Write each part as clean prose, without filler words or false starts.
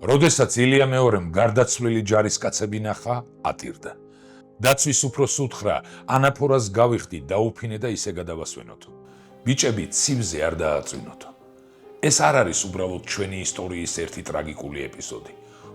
როდესაც ილია მეორემ გარდაცვლილი ჯარისკაცები ნახა, ატირდა. დაცვის უფროსს უთხრა, ანაფორას გავიხდი, დაუფინე და ისე გადავასვენოთ. ბიჭები ცივზე არ დააწვინოთ. ეს არ არის უბრალოდ ჩვენი ისტორიის ერთი ტრაგიკული ეპიზოდი.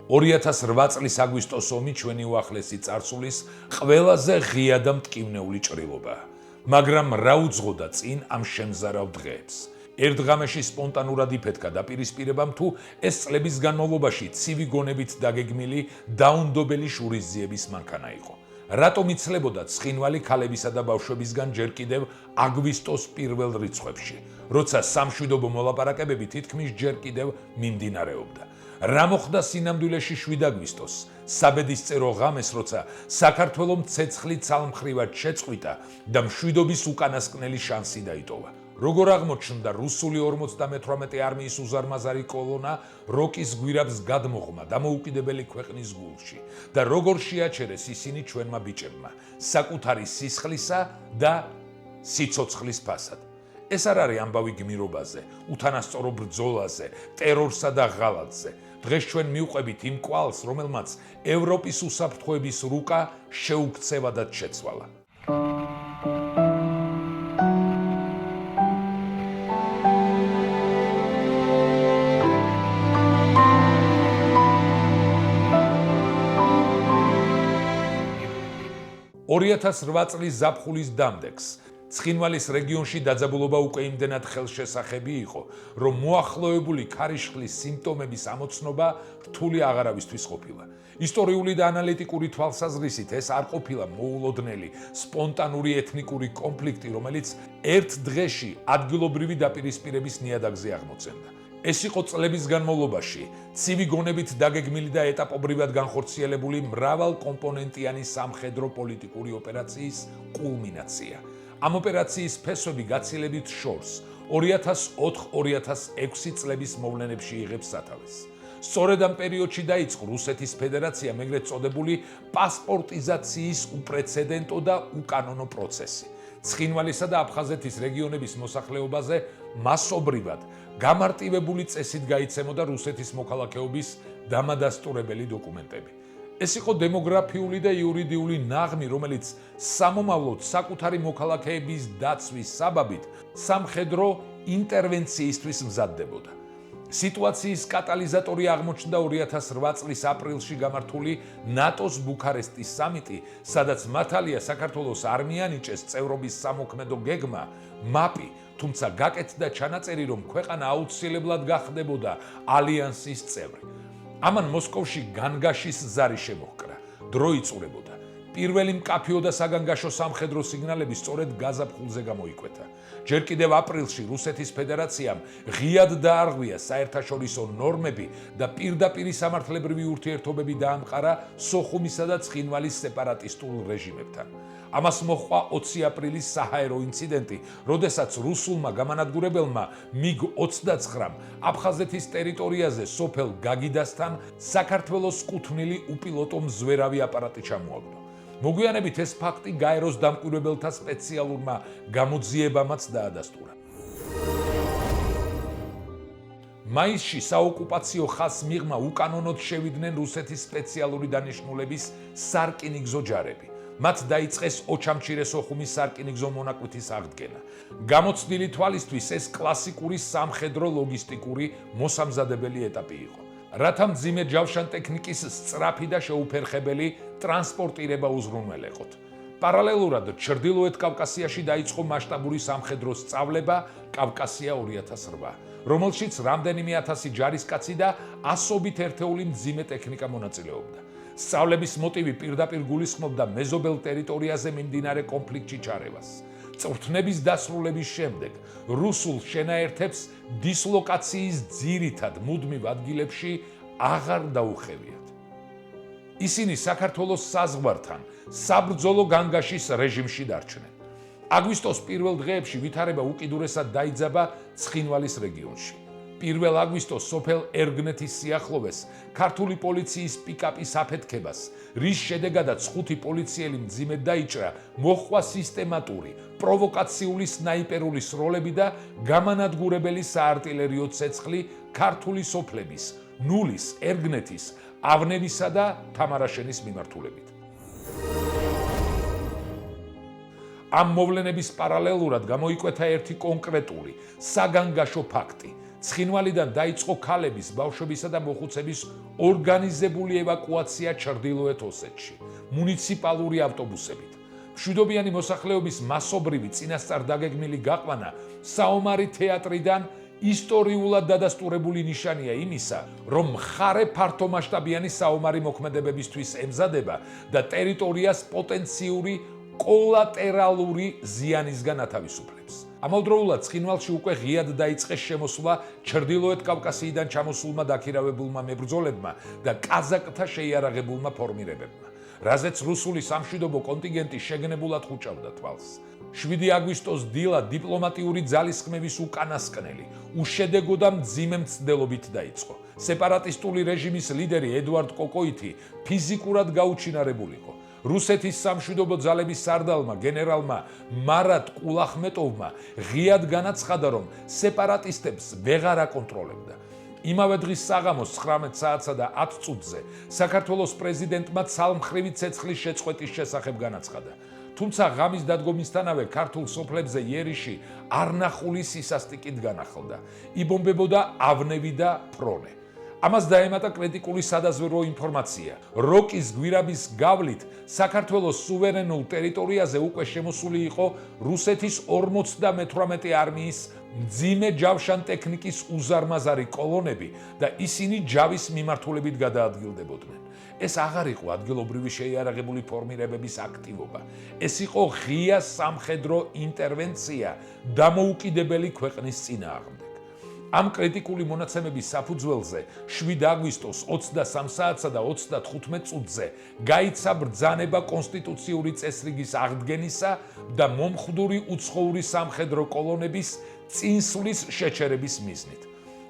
2008 წლის აგვისტოს ომი ჩვენი უახლესი წარსულის ყველაზე ღია და მტკივნეული ჭრილობაა. მაგრამ რა უძღოდა წინ ამ შემზარავ დღეებს? ერთ ღამეში სპონტანურად იფეთქა დაპირისპირებამ თუ ეს წლების განმავლობაში ცივი გონებით დაგეგმილი დაუნდობელი შურისძიების მანქანა იყო. რატომ იცლებოდა ცხინვალი ქალებისა და ბავშვებისგან ჯერ კიდევ აგვისტოს პირველ რიცხვებში, როცა სამშვიდობო მოლაპარაკებები თითქმის ჯერ კიდევ მიმდინარეობდა. რა მოხდა სინამდვილეში 7 აგვისტოს, საბედისწერო ღამეს, როცა საქართველომ ცეცხლი ცალმხრივად შეწყვიტა და მშვიდობის უკანასკნელი შანსი დაიტოვა. როგორ აღმოჩნდა რუსული 58 არმიის უზარმაზარი კოლონა როკის გვირაბს გადმოღმა დამოუკიდებელი ქვეყნის გულში და როგორ შეაჩერეს ისინი ჩვენმა ბიჭებმა საკუთარი სისხლისა და სიცოცხლის ფასად. ეს არ არის ამბავი გმირობაზე, უთანასწორო ბრძოლაზე, ტერორსა და ღალატზე. დღეს ჩვენ მივყვებით იმ კვალს, რომელმაც ევროპის უსაფრთხოების რუკა შეუქცევადად შეცვალა. $2008 წლის ზაფხულის დამდეგს ცხინვალის რეგიონში დაძაბულობა უკვე იმდენად ხელშესახები იყო, რომ მოახლოებული ქარიშხლის სიმპტომების ამოცნობა რთული აღარავისთვის ყოფილა. ისტორიული და ანალიტიკური თვალსაზრისით ეს არ ყოფილა მოულოდნელი, სპონტანური ეთნიკური კონფლიქტი, რომელიც ერთ დღეში ადგილობრივი დაპირისპირების ნიადაგზე აღმოცენდა. ეს იყო წლების განმავლობაში ცივი გონებით დაგეგმილი და ეტაპობრივად განხორციელებული მრავალკომპონენტიანი სამხედრო-პოლიტიკური ოპერაციის კულმინაცია. ამ ოპერაციის ფესვები გაცილებით შორს 2004-2006 წლების მოვლენებში იღებს სათავეს. სწორედ ამ პერიოდში დაიწყო რუსეთის ფედერაციამ ეგრეთ წოდებული პასპორტიზაციის უპრეცედენტო და უკანონო პროცესი. ცხინვალისა და აფხაზეთის რეგიონების მოსახლეობაზე მასობრივად გამარტივებული წესით გაიცემოდა რუსეთის მოქალაქეობის დამადასტურებელი დოკუმენტები. ეს იყო დემოგრაფიული და იურიდიული ნაღმი, რომელიც სამომავლოდ საკუთარი მოქალაქეების დაცვის საბაბით სამხედრო ინტერვენციისთვის მზადდებოდა. სიტუაციის კატალიზატორი აღმოჩნდა 2008 წლის აპრილში გამართული ნატოს ბუქარესტის სამიტი, სადაც მართალია საქართველოს არ მიანიჭეს წევრობის სამოქმედო გეგმა, მაპი, თუმცა გაკეთდა ჩანაწერი, რომ ქვეყანა აუცილებლად გახდებოდა ალიანსის წევრი. ამან მოსკოვში განგაშის ზარი შემოჰკრა. დრო იწურებოდა. პირველი მკაფიო და საგანგაშო სამხედრო სიგნალები სწორედ გაზაფხულზე გამოიკვეთა. ჯერ კიდევ აპრილში რუსეთის ფედერაციამ ღიად დაარღვია საერთაშორისო ნორმები და პირდაპირი სამართლებრივი ურთიერთობები დაამყარა სოხუმისა და ცხინვალის სეპარატისტულ რეჟიმებთან. ამას მოჰყვა 20 აპრილის საჰაერო ინციდენტი, როდესაც რუსულმა გამანადგურებელმა MiG-29 აფხაზეთის ტერიტორიაზე სოფელ გაგიდასთან საქართველოს კუთვნილი უპილოტო მზვერავი აპარატი ჩამოაგდო. მოგვიანებით ეს ფაქტი გაეროს დამკვირვებელთა სპეციალურმა გამოძიებამაც დაადასტურა. მაისში საოკუპაციო ხაზს მიღმა უკანონოდ შევიდნენ რუსეთის სპეციალური დანიშნულების სარკინიგზო ჯარები. მათ დაიწყეს ოჩამჩირე სოხუმის სარკინიგზო მონაკვეთის აღდგენა. გამოცდილი თვალისთვის ეს კლასიკური სამხედრო ლოგისტიკური მოსამზადებელი ეტაპი იყო. რათა მძიმე ჯავშან ტექნიკის სწრაფი და შეუფერხებელი ტრანსპორტირება უზრუნველეყოთ. პარალელურად ჩრდილოეთ კავკასიაში დაიწყო მასშტაბური სამხედრო სწავლება კავკასია 2008, რომელშიც რამდენიმე ათასი ჯარისკაცი და ასობით ერთეული მძიმე ტექნიკა მონაწილეობდა. სწავლების მოტივი პირდაპირ გულისხმობდა მეზობელ ტერიტორიაზე მიმდინარე კონფლიქტში ჩარევას. წვრთნების დასრულების შემდეგ რუსულ შენაერთებს დისლოკაციის ძირითად მუდმივ ადგილებში აღარ დაუხევიათ. ისინი საქართველოს საზღვართან საბრძოლო განგაშის რეჟიმში დარჩნენ. აგვისტოს პირველ დღეებში ვითარება უკიდურესად დაიძაბა ცხინვალის რეგიონში. 1 აგვისტოს სოფელ ერგნეთის სიახლოვეს ქართული პოლიციის პიკაპის აფეთქებას, რის შედეგადაც 5 პოლიციელი მძიმედ დაიჭრა, მოჰყვა სისტემატური, პროვოკაციული სნაიპერული სროლები და გამანადგურებელი საარტილერიო ცეცხლი ქართული სოფლების, ნულის, ერგნეთის, ავნევისა და თამარაშენის მიმართულებით. ამ მოვლენების პარალელურად გამოიკვეთა ერთი კონკრეტული, საგანგაშო ფაქტი. ცხინვალიდან დაიწყო ქალების, ბავშვებისა და მოხუცების ორგანიზებული ევაკუაცია ჩრდილოეთ ოსეთში, მუნიციპალური ავტობუსებით. მშვიდობიანი მოსახლეობის მასობრივი წინასწარ დაგეგმილი გაყვანა საომარი თეატრიდან ისტორიულად დადასტურებული ნიშანია იმისა, რომ მხარე ფართომასშტაბიანი საომარი მოქმედებებისთვის ემზადება და ტერიტორიას პოტენციური კოლატერალური ზიანისგან ათავისუფლებს. ამავდროულად ცხინვალში უკვე ღიად დაიწყეს შემოსვლა ჩრდილოეთ კავკასიიდან ჩამოსულმა დაქირავებულმა მებრძოლებმა და კაზაკთა შეიარაღებულმა ფორმირებებმა, რაზეც რუსული სამშვიდობო კონტინგენტი შეგნებულად ხუჭავდა თვალს. 7 აგვისტოს დილა დიპლომატიური ძალისხმევის უკანასკნელი, უშედეგო და მძიმე მცდელობით დაიწყო. სეპარატისტული რეჟიმის ლიდერი ედუარდ კოკოიტი ფიზიკურად გაუჩინარებულიყო. რუსეთის სამშვიდობო ძალების სარდალმა გენერალმა მარატ კულახმეტოვმა ღიად განაცხადა, რომ სეპარატისტებს ვეღარ აკონტროლებდა. იმავე დღის საღამოს 19 საათსა და 10 წუთზე საქართველოს პრეზიდენტმა ცალმხრივი ცეცხლის შეწყვეტის შესახებ განაცხადა. თუმცა ღამის დადგომისთანავე ქართულ სოფლებზე იერიში არნახული სისასტიკით განახლდა. იბომბებოდა ავნევი და ფრონე. ამას დაემატა კრიტიკული სადაზვერვო ინფორმაცია. როკის გვირაბის გავლით საქართველოს სუვერენულ ტერიტორიაზე უკვე შემოსული იყო რუსეთის 58 არმიის მძიმე ჯავშან ტექნიკის უზარმაზარი კოლონები და ისინი ჯავის მიმართულებით გადაადგილდებოდნენ. ეს აღარ იყო ადგილობრივი შეიარაღებული ფორმირებების აქტივობა. ეს იყო ღია სამხედრო ინტერვენცია დამოუკიდებელი ქვეყნის წინააღმდეგ. ამ კრიტიკული მონაცემების საფუძველზე 7 აგვისტოს 23 საათსა და 35 წუთზე გაიცა ბრძანება კონსტიტუციური წესრიგის აღდგენისა და მომხდური უცხოური სამხედრო კოლონების წინსვლის შეჩერების მიზნით.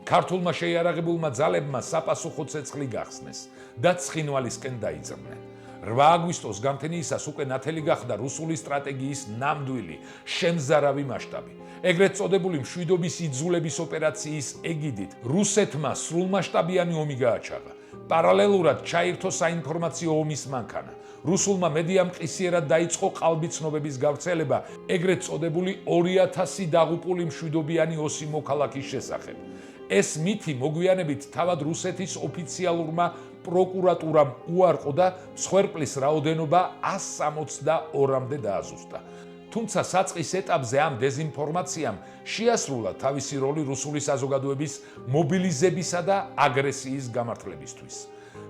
ქართულმა შეიარაღებულმა ძალებმა საპასუხო ცეცხლი გახსნეს და ცხინვალისკენ დაიძრნენ. 8 აგვისტოს გამთენიისას უკვე ნათელი გახდა რუსული სტრატეგიის ნამდვილი შემზარავი მასშტაბი. ეგრეთ წოდებული მშვიდობის იძულების ოპერაციის ეგიდით რუსეთმა სრულმასშტაბიანი ომი გააჩაღა. პარალელურად ჩაირთო საინფორმაციო ომის მანქანა. რუსულმა მედიამ ყისიერად დაიწყო ყალბიცნობების გავრცელება ეგრეთ წოდებული 2000 დაღუპული მშვიდობიანი ოსი მოქალაქის შესახებ. ეს მითი მოგვიანებით თავად რუსეთის ოფიციალურმა პროკურატურამ უარყო და მსხვერპლის რაოდენობა 162-მდე დააზუსტა. თუმცა საწყის ეტაპზე ამ დეზინფორმაციამ შეასრულა თავისი როლი რუსული საზოგადოების მობილიზებისა და აგრესიის გამართლებისთვის.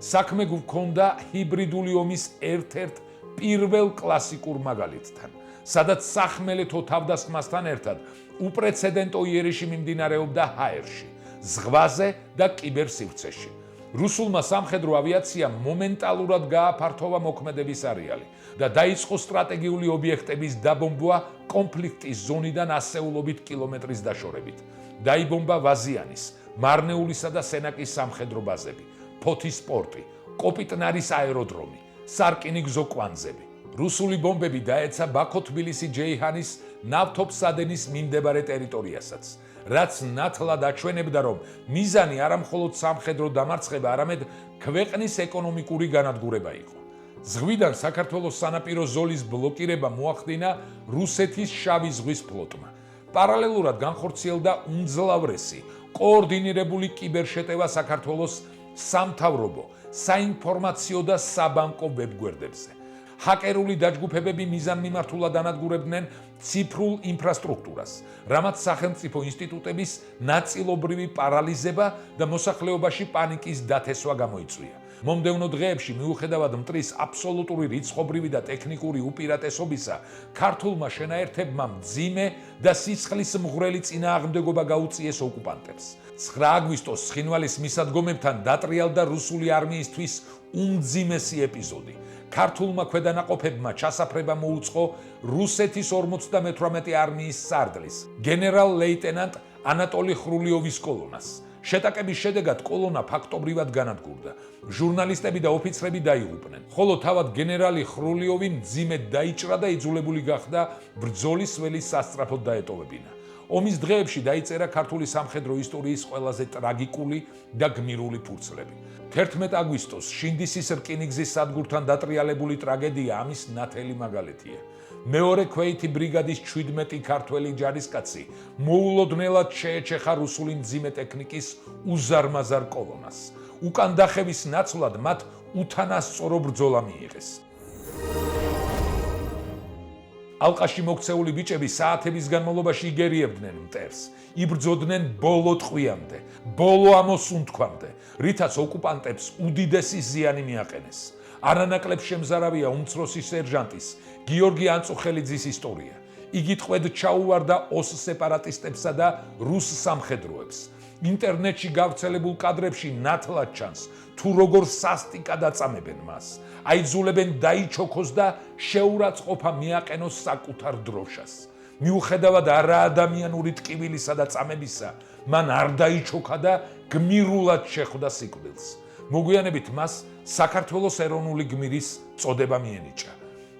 საქმე გვქონდა ჰიბრიდული ომის ერთ-ერთ პირველ კლასიკურ მაგალითთან, სადაც სახმელეთო თავდასხმასთან ერთად უპრეცედენტო იერიში მიმდინარეობდა ჰაერში, ზღვაზე და კიბერსივრცეში. რუსულმა სამხედრო ავიაციამ მომენტალურად გააფართოვა მოქმედების არეალი და დაიწყო სტრატეგიული ობიექტების დაბომბვა კონფლიქტის ზონიდან ასეულობით კილომეტრის დაშორებით. დაიბომბა ვაზიანის, მარნეულისა და სენაკის სამხედრო ბაზები, ფოთის პორტი, კოპიტნარის აეროდრომი, სარკინიგზო კვანძები. რუსული ბომბები დაეცა ბაქო-თბილისი-ჯეიჰანის ნავთობსადენის მიმდებარე ტერიტორიასაც, რაც ნათლად აჩვენებდა, რომ მიზანი არა მხოლოდ სამხედრო დამარცხება, არამედ ქვეყნის ეკონომიკური განადგურება იყო. ზღვიდან საქართველოს სანაპირო ზოლის ბლოკირება მოახდინა რუსეთის შავი ზღვის ფლოტმა. პარალელურად განხორციელდა უმძლავრესი, კოორდინირებული კიბერშეტევა საქართველოს სამთავრობო, საინფორმაციო და საბანკო ვებგვერდებზე. ჰაკერული დაჯგუფებები მიზანმიმართულად ანადგურებდნენ ციფრულ ინფრასტრუქტურას, რამაც სახელმწიფო ინსტიტუტების ნაწილობრივი პარალიზება და მოსახლეობაში პანიკის დათესვა გამოიწვია. მომდევნო დღეებში მიუხედავად მტრის აბსოლუტური რიცხობრივი და ტექნიკური უპირატესობისა, ქართულმა შენაერთებმა მძიმე და სისხლის მღვრელი წინააღმდეგობა გაუწიეს ოკუპანტებს. 9 აგვისტოს ცხინვალის მისადგომებთან დატრიალდა რუსული არმიისთვის უმძიმესი ეპიზოდი. ქართულმა ქვედანაყოფებმა ჩასაფრება მოუწყო რუსეთის 58 არმიის სარდლის, გენერალ-ლეიტენანტ ანატოლი ხრულიოვის კოლონას. შეტაკების შედეგად კოლონა ფაქტობრივად განადგურდა. ჟურნალისტები და ოფიცრები დაიღუპნენ, ხოლო თავად გენერალი ხრულიოვი მძიმედ დაიჭრა და იძულებული გახდა ბრძოლის ველის სასწრაფოდ დაეტოვებინა. ომის დღეებში დაიწერა ქართული სამხედრო ისტორიის ყველაზე ტრაგიკული და გმირული ფურცლები. 11 აგვისტოს შინდისის რკინიგზის სადგურთან დატრიალებული ტრაგედია ამის ნათელი მაგალითია. მეორე ქვეითი ბრიგადის 17 ქართველი ჯარისკაცი მოულოდნელად შეეჩეხა რუსული მძიმე ტექნიკის უზარმაზარ კოლონას. უკან დახევის ნაცვლად მათ უთანასწორო ბრძოლა მიიღეს. ალყაში მოქცეული ბიჭები საათების განმავლობაში იგერიებდნენ მტერს, იბრძოდნენ ბოლო ტყვიამდე, ბოლო ამოსუნთქვამდე, რითაც ოკუპანტებს უდიდესი ზიანი მიაყენეს. არანაკლებ შემზარავია უმცროსი სერჟანტის გიორგი ანწუხელიძის ისტორია. იგი ტყვედ ჩაუვარდა ოს სეპარატისტებსა და რუს სამხედროებს. ინტერნეტში გავრცელებულ კადრებში ნათლად ჩანს, თუ როგორ სასტიკად აწამებენ მას. აიძულებენ დაიჩოქოს და შეურაცხყოფა მიაყენოს საკუთარ დროშას. მიუხედავად არაადამიანური ტკივილისა და წამებისა, მან არ დაიჩოქა და გმირულად შეხვდა სიკვდილს. მოგვიანებით მას საქართველოს ეროვნული გმირის წოდება მიენიჭა.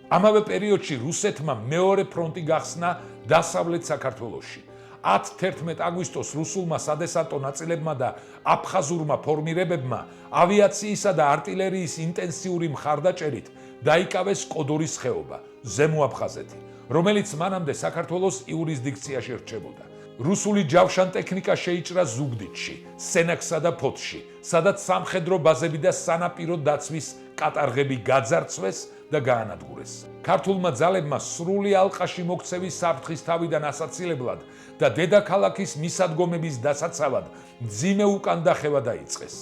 ამავე პერიოდში რუსეთმა მეორე ფრონტი გახსნა დასავლეთ საქართველოში. 10-11 აგვისტოს რუსულმა სადესანტო ნაწილებმა და აფხაზურმა ფორმირებებმა ავიაციისა და არტილერიის ინტენსიური მხარდაჭერით დაიკავეს კოდორის ხეობა, ზემო აფხაზეთი, რომელიც მანამდე საქართველოს იურისდიქციაში რჩებოდა. რუსული ჯავშან ტექნიკა შეიჭრა ზუგდიდში, სენაკსა და ფოთში, სადაც სამხედრო ბაზები და სანაპირო დაცვის კატარღები გაძარცვეს და გაანადგურეს. ქართულმა ძალებმა სრული ალყაში მოქცევის საფრთხის თავიდან ასაცილებლად და დედაქალაქის მისადგომების დასაცავად მძიმე უკანდახევა დაიწყეს.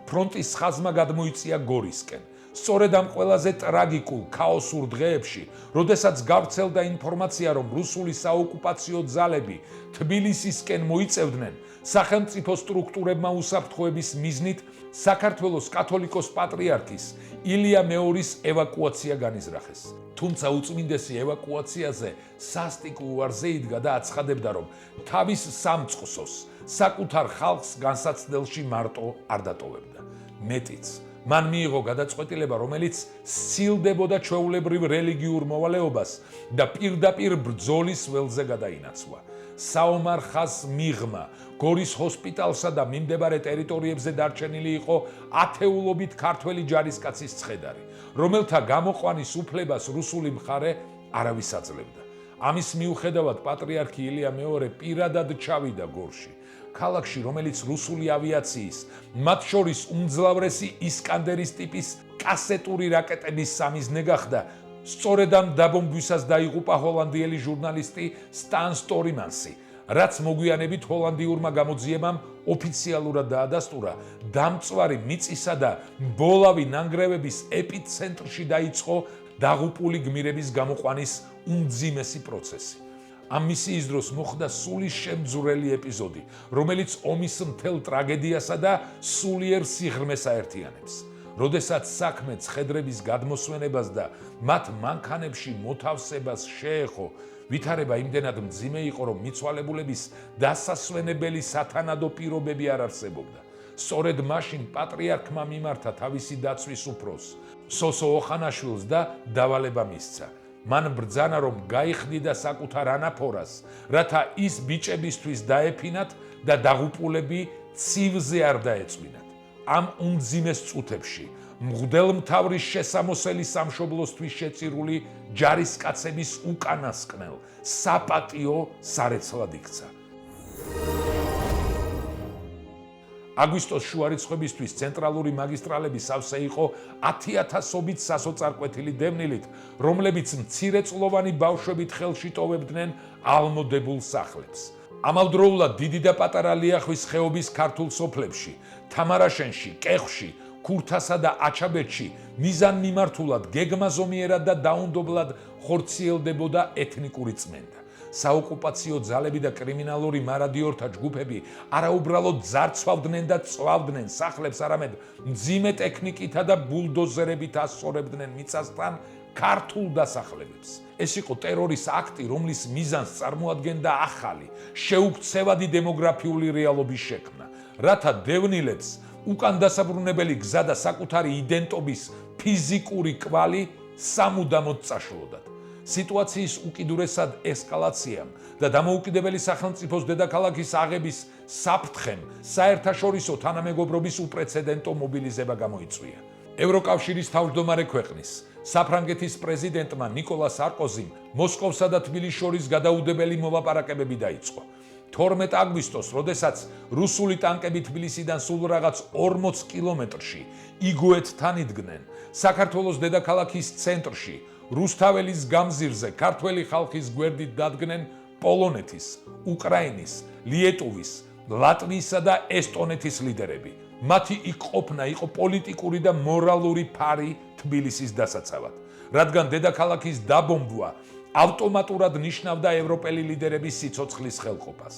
ფრონტის ხაზმა გადმოიწია გორისკენ. სწორედ ამ ყველაზე ტრაგიკულ ქაოსურ დღეებში, როდესაც გავრცელდა ინფორმაცია, რომ რუსული საოკუპაციო ძალები თბილისისკენ მოიწევდნენ, სახელმწიფო სტრუქტურებმა უსაფრთხოების მიზნით საქართველოს კათოლიკოს პატრიარქის ილია მეორის ევაკუაცია განიზრახეს. თუმცა უწმინდესი ევაკუაციაზე სასტიკ უარზე იდგა და აცხადებდა, რომ თავის სამწყსოს საკუთარ ხალხს განსაცდელში მარტო არ დატოვებდა. მეტიც, მან მიიღო გადაწყვეტილება, რომელიც სცილდებოდა ჩვეულებრივ რელიგიურ მოვალეობას და პირდაპირ ბრძოლის ველზე გადაინაცვლა. საომარ ხაზს მიღმა გორის ჰოსპიტალსა და მიმდებარე ტერიტორიებზე დარჩენილი იყო ათეულობით ქართველი ჯარისკაცის ცხედარი, რომელთა გამოყვანის უფლებას რუსული მხარე არავის აძლევდა. ამის მიუხედავად პატრიარქი ილია მეორე პირადად ჩავიდა გორში. ქალაქში, რომელიც რუსული ავიაციის, მათ შორის უმძლავრესი ისკანდერის ტიპის კასეტური რაკეტების სამიზნე გახდა, სწორედ ამ დაბომბვისას დაიღუპა ჰოლანდიელი ჟურნალისტი სტან სტორიმანსი, რაც მოგვიანებით ჰოლანდიურმა გამოძიებამ ოფიციალურად დაადასტურა. დამწვარი მიწისა და მბოლავი ნანგრევების ეპიცენტრში დაიწყო დაღუპული გმირების გამოყვანის უმძიმესი პროცესი. ამ მისიის დროს მოხდა სულის შემძვრელი ეპიზოდი, რომელიც ომის მთელ ტრაგედიასა და სულიერ სიღრმეს აერთიანებს. როდესაც საქმე ცხედრების გადმოსვენებას და მათ მანქანებში მოთავსებას შეეხო, ვითარება იმდენად მძიმე იყო, რომ მიცვალებულების დასასვენებელი სათანადო პირობები არ არსებობდა. სწორედ მაშინ პატრიარქმა მიმართა თავისი დაცვის უფროს, სოსო ოხანაშვილს და დავალება მისცა. მან ბრძანა, რომ გაიხდიდა საკუთარ ანაფორას, რათა ის ბიჭებისთვის დაეფინათ და დაღუპულები ცივზე არ დაეწვინათ. ამ უმძიმეს წუთებში მღვდელმთავრის შესამოსელი სამშობლოსთვის შეწირული ჯარისკაცების უკანასკნელ საპატიო სარეცლად იქცა. აგვისტოს შუარიცხვებისთვის ცენტრალური მაგისტრალები სავსე იყო 10,000-ობით სასოწარკვეთილი დევნილით, რომლებიც მცირეწლოვანი ბავშვებით ხელში ტოვებდნენ ალმოდებულ სახლებს. ამავდროულად დიდი და პატარა ლიახვის ხეობის ქართულ სოფლებში, თამარაშენში, კეხში, ქურთასა და აჩაბეთში მიზანმიმართულად, გეგმაზომიერად და დაუნდობლად ხორციელდებოდა ეთნიკური წმენდა. საოკუპაციო ძალები და კრიმინალური მარადიორთა ჯგუფები არაუბრალოდ ძარცვავდნენ და წვავდნენ სახლებს, არამედ მძიმე ტექნიკითა და ბულდოზერებით ასწორებდნენ მიწასთან ქართულ დასახლებებს. ეს იყო ტერორის აქტი, რომლის მიზანს წარმოადგენდა ახალი, შეუქცევადი დემოგრაფიული რეალობის შექმნა, რათა დევნილებს უკან დასაბრუნებელი გზა და საკუთარი იდენტობის ფიზიკური კვალი სამუდამოდ წაშლოდათ. სიტუაციის უკიდურესად ესკალაციამ და დამოუკიდებელი სახელმწიფოს დედაქალაქის აღების საფრთხემ საერთაშორისო თანამეგობრობის უპრეცედენტო მობილიზება გამოიწვია. ევროკავშირის თავმჯდომარე ქვეყნის საფრანგეთის პრეზიდენტმა ნიკოლა სარკოზიმ მოსკოვსა და თბილისს შორის გადაუდებელი მოლაპარაკებები დაიწყო. 12 აგვისტოს, როდესაც რუსული ტანკები თბილისიდან სულ რაღაც 40 კილომეტრში იგოეთთან იდგნენ, საქართველოს დედაქალაქის ცენტრში რუსთაველის გამზირზე ქართველი ხალხის გვერდით დადგნენ პოლონეთის, უკრაინის, ლიეტუვის, ლატვიისა და ესტონეთის ლიდერები. მათი იქ ყოფნა იყო პოლიტიკური და მორალური ფარი თბილისის დასაცავად, რადგან დედაქალაქის დაბომბვა ავტომატურად ნიშნავდა ევროპელი ლიდერების სიცოცხლის ხელყოფას.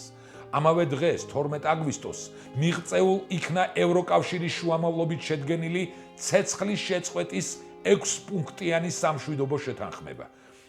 ამავე დღეს, 12 აგვისტოს, მიღწეულ იქნა ევროკავშირის შუამავლობით შედგენილი ცეცხლის შეწყვეტის 6-პუნქტიანი სამშვიდობო შეთანხმება.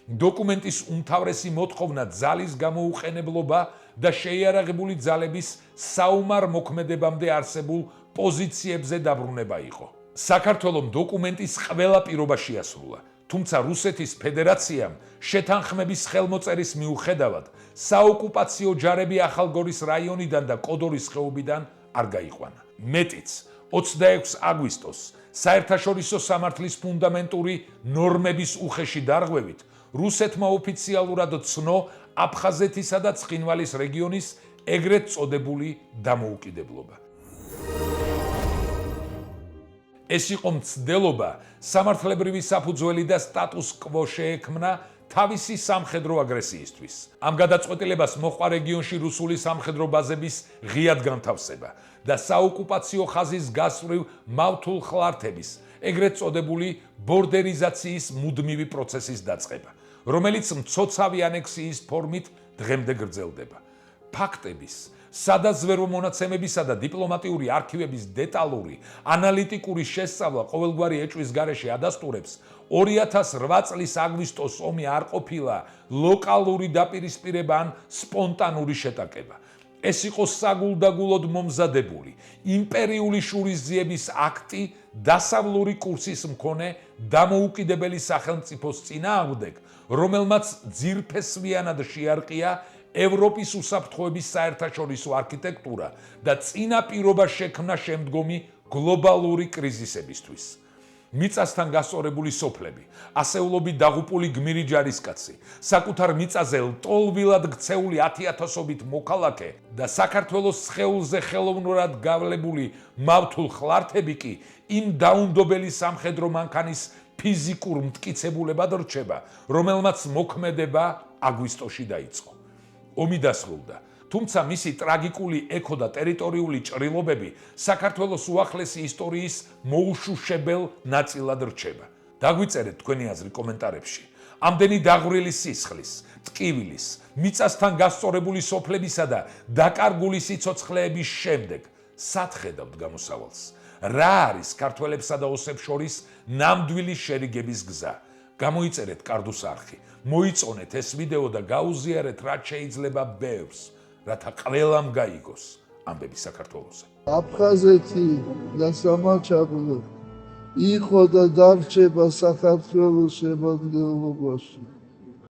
დოკუმენტის უმთავრესი მოთხოვნა ძალის გამოუყენებლობა და შეიარაღებული ძალების საომარ მოქმედებამდე არსებულ პოზიციებზე დაბრუნება იყო. საქართველომ დოკუმენტის ყველა პირობა შეასრულა, თუმცა რუსეთის ფედერაციამ შეთანხმების ხელმოწერის მიუხედავად საოკუპაციო ჯარები ახალგორის რაიონიდან და კოდორის ხეობიდან არ გაიყვანა. მეტიც, 26 აგვისტოს საერთაშორისო სამართლის ფუნდამენტური ნორმების უხეში დარღვევით რუსეთმა ოფიციალურად ცნო აფხაზეთისა და ცხინვალის რეგიონის ეგრეთ წოდებული დამოუკიდებლობა. ეს იყო მცდელობა სამართლებრივი საფუძველი და სტატუს კვო შეექმნა თავისი სამხედრო აგრესიისთვის. ამ გადაწყვეტილებას მოჰყვა რეგიონში რუსული სამხედრო ბაზების ღიად განთავსება და საოკუპაციო ხაზის გასწვრივ მავთულ ხლართების, ეგრეთ წოდებული ბორდერიზაციის მუდმივი პროცესის დაწყება, რომელიც მცოცავი ანექსიის ფორმით დღემდე გრძელდება. ფაქტების, სადაზვერვო მონაცემებისა და დიპლომატიური არქივების დეტალური ანალიტიკური შესწავლა ყოველგვარი ეჭვის გარეშე ადასტურებს 2008 წლის აგვისტოს ომი არ ყოფილა ლოკალური დაპირისპირება ან სპონტანური შეტაკება. ეს იყო საგულდაგულოდ მომზადებული იმპერიული შურისძიების აქტი დასავლური კურსის მქონე დამოუკიდებელი სახელმწიფოს წინააღმდეგ, რომელმაც ძირფესვიანად შეარყია ევროპის უსაფრთხოების საერთაშორისო არქიტექტურა და წინაპირობა შექმნა შემდგომი გლობალური კრიზისებისთვის. მიწასთან გასწორებული სოფლები, ასეულობით დაღუპული გმირი ჯარისკაცი, საკუთარ მიწაზე ლტოლვილად ქცეული 10,000-ობით მოქალაქე და საქართველოს სხეულზე ხელოვნურად გავლებული მავთულ ხლართები კი იმ დაუნდობელი სამხედრო მანქანის ფიზიკურ მტკიცებულებად რჩება, რომელმაც მოქმედება აგვისტოში დაიწყო. ომი დასრულდა, თუმცა მისი ტრაგიკული ეკო და ტერიტორიული ჭრილობები საქართველოს უახლესი ისტორიის მოუშუშებელ ნაწილად რჩება. დაგვიწერეთ თქვენი აზრი კომენტარებში. ამდენი დაღვრილი სისხლის, ტკივილის, მიწასთან გასწორებული სოფლებისა და დაკარგული სიცოცხლეების შემდეგ სად ხედავთ გამოსავალს? რა არის ქართველებსა და ოსებს შორის ნამდვილი შერიგების გზა? გამოიწერეთ კარდუს არხი, მოიწონეთ ეს ვიდეო და გაუზიარეთ რაც შეიძლება ბევრს, რათა ყველამ გაიგოს ამბები საქართველოსზე. აფხაზეთი და სამაჩაბლო იყო და დარჩება საქართველოს შემადგენლობაში.